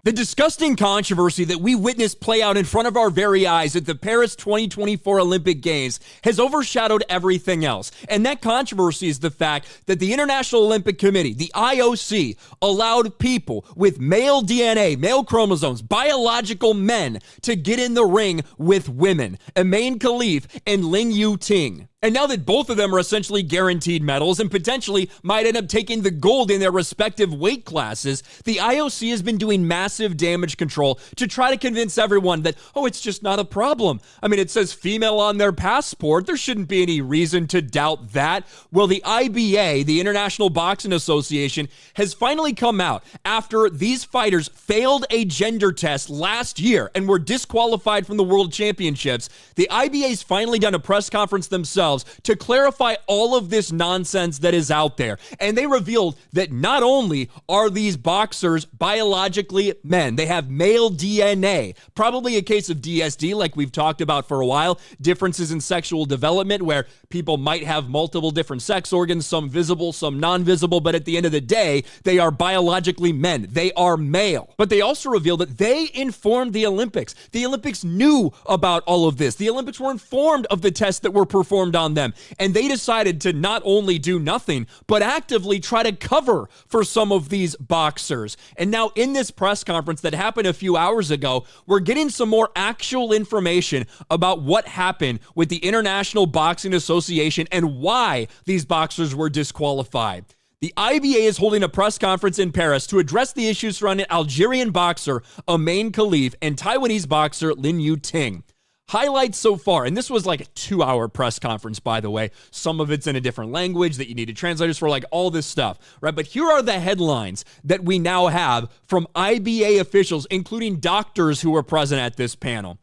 The disgusting controversy that we witnessed play out in front of our very eyes at the Paris 2024 Olympic Games has overshadowed everything else. And that controversy is the fact that the International Olympic Committee, the IOC, allowed people with male DNA, male chromosomes, biological men to get in the ring with women, Emaine Khalif and Ling Yu-ting. And now that both of them are essentially guaranteed medals and potentially might end up taking the gold in their respective weight classes, the IOC has been doing massive damage control to try to convince everyone that, oh, it's just not a problem. I mean, it says female on their passport. There shouldn't be any reason to doubt that. Well, the IBA, the International Boxing Association, has finally come out after these fighters failed a gender test last year and were disqualified from the World Championships. The IBA's finally done a press conference themselves to clarify all of this nonsense that is out there. And they revealed that not only are these boxers biologically men, they have male DNA, probably a case of DSD like we've talked about for a while, differences in sexual development where people might have multiple different sex organs, some visible, some non-visible, but at the end of the day, they are biologically men. They are male. But they also revealed that they informed the Olympics. The Olympics knew about all of this. The Olympics were informed of the tests that were performed on them. And they decided to not only do nothing, but actively try to cover for some of these boxers. And now in this press conference that happened a few hours ago, we're getting some more actual information about what happened with the International Boxing Association and why these boxers were disqualified. The IBA is holding a press conference in Paris to address the issues surrounding Algerian boxer Emaine Khalif and Taiwanese boxer Ling Yu-ting. Highlights so far, and this was like a 2-hour press conference, by the way. Some of it's in a different language that you needed translators for, like all this stuff, right? But here are the headlines that we now have from IBA officials, including doctors who were present at this panel.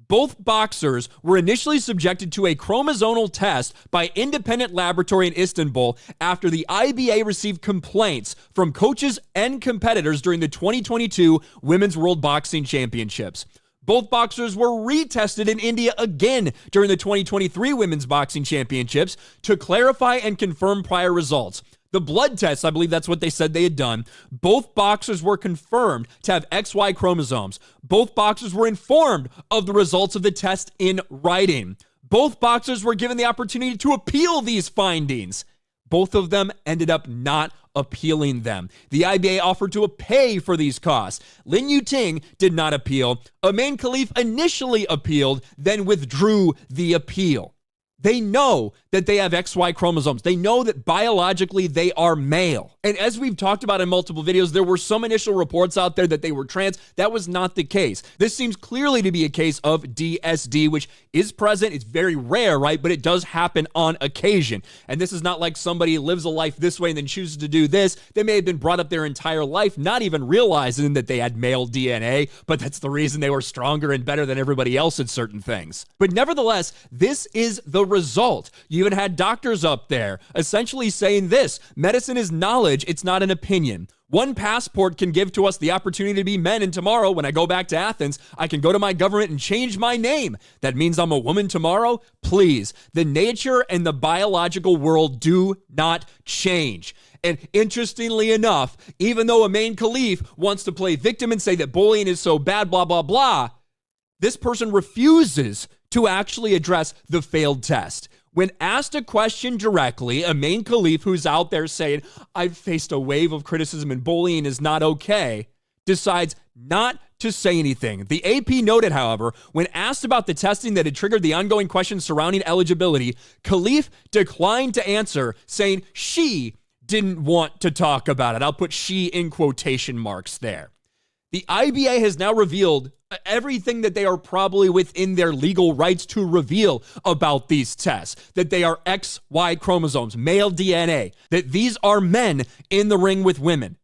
Both boxers were initially subjected to a chromosomal test by independent laboratory in Istanbul after the IBA received complaints from coaches and competitors during the 2022 Women's World Boxing Championships. Both boxers were retested in India again during the 2023 Women's Boxing Championships to clarify and confirm prior results. The blood tests, I believe that's what they said they had done. Both boxers were confirmed to have XY chromosomes. Both boxers were informed of the results of the test in writing. Both boxers were given the opportunity to appeal these findings. Both of them ended up not appealing them. The IBA offered to pay for these costs. Ling Yu-ting did not appeal. Emaine Khalif initially appealed, then withdrew the appeal. They know that they have XY chromosomes. They know that biologically they are male. And as we've talked about in multiple videos, there were some initial reports out there that they were trans. That was not the case. This seems clearly to be a case of DSD, which is present. It's very rare, right? But it does happen on occasion. And this is not like somebody lives a life this way and then chooses to do this. They may have been brought up their entire life, not even realizing that they had male DNA, but that's the reason they were stronger and better than everybody else at certain things. But nevertheless, this is the result. You even had doctors up there essentially saying this: medicine is knowledge, it's not an opinion. One passport can give to us the opportunity to be men, and tomorrow when I go back to Athens, I can go to my government and change my name. That means I'm a woman tomorrow? Please. The nature and the biological world do not change. And interestingly enough, even though Emaine Khalif wants to play victim and say that bullying is so bad, blah, blah, blah, this person refuses to actually address the failed test. When asked a question directly, Emaine Khalif, who's out there saying, I've faced a wave of criticism and bullying is not okay, decides not to say anything. The AP noted, however, when asked about the testing that had triggered the ongoing questions surrounding eligibility, Khalif declined to answer, saying she didn't want to talk about it. I'll put she in quotation marks there. The IBA has now revealed everything that they are probably within their legal rights to reveal about these tests, that they are XY chromosomes, male DNA, that these are men in the ring with women.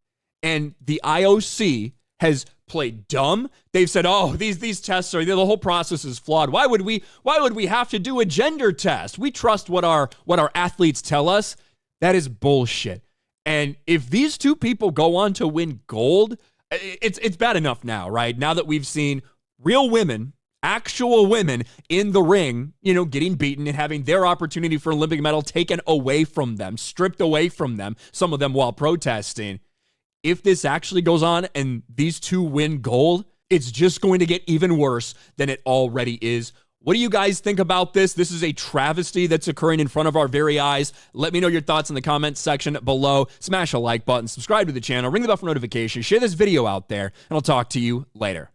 And the IOC has played dumb. They've said, oh, these tests are, the whole process is flawed. Why would we have to do a gender test? We trust what our athletes tell us. That is bullshit. And if these two people go on to win gold, it's bad enough now, right? Now that we've seen real women, actual women in the ring, getting beaten and having their opportunity for Olympic medal taken away from them, stripped away from them, some of them while protesting. if this actually goes on and these two win gold, it's just going to get even worse than it already is. What do you guys think about this? This is a travesty that's occurring in front of our very eyes. Let me know your thoughts in the comments section below. Smash a like button, subscribe to the channel, ring the bell for notifications, share this video out there, and I'll talk to you later.